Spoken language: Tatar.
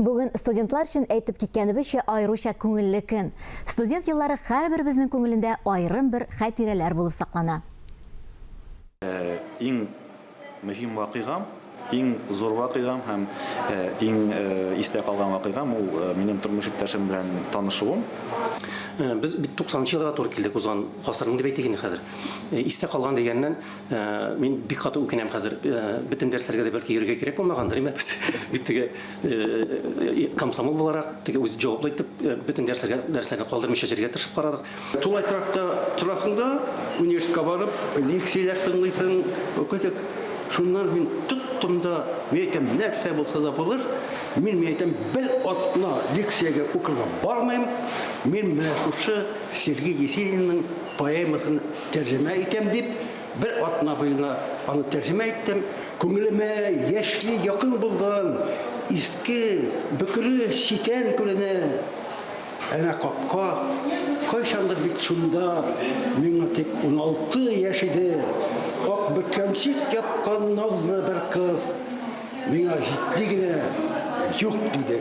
Бүген студентлар өчен әйтеп киткәнебезчә аеруча күңелле көн. Студент еллары һәрберебезнең күңелендә аерым бер хатирәләр булып саклана. Иң мөһим вакыйгам, иң зур вакыйгам һәм иң истә калган вакыйгам ул минем тормыш иптәшем белән танышуым. Без 90-нчы елларга туры килдек, узган гасырның дип әйтик инде хәзер. Истә калган дигәннән, мин бик каты үкенәм хәзер. Бөтен дәресләргә дә бәлки йөрергә кирәк булмагандыр, без бик теге комсомол буларак, теге үз җаваплы итеп бөтен дәресләрне калдырмыйча җиргә тырышып карадык. Тулай тракта торасында университетка барып, лекцияләр тыңлыйсың, укысың. Шуннан мин тоттым да, мәйтәм, нәрсә булса да булыр. Мин мәйтәм, бер атна лекциягә укырга бармыйм. Мин менә шушы Сергей Есенинның поэмасын тәрҗемә итәм дип, бер атна буена аны тәрҗемә иттем. Күңелемә яшьли якын булган иске бөкре ситән күренә. Әнә капка, кайчандыр бит шунда, миңа тик 16 яшь иде. Ак бөткәнчек япкан назлы бер кыз, миңа җитди генә юк диде.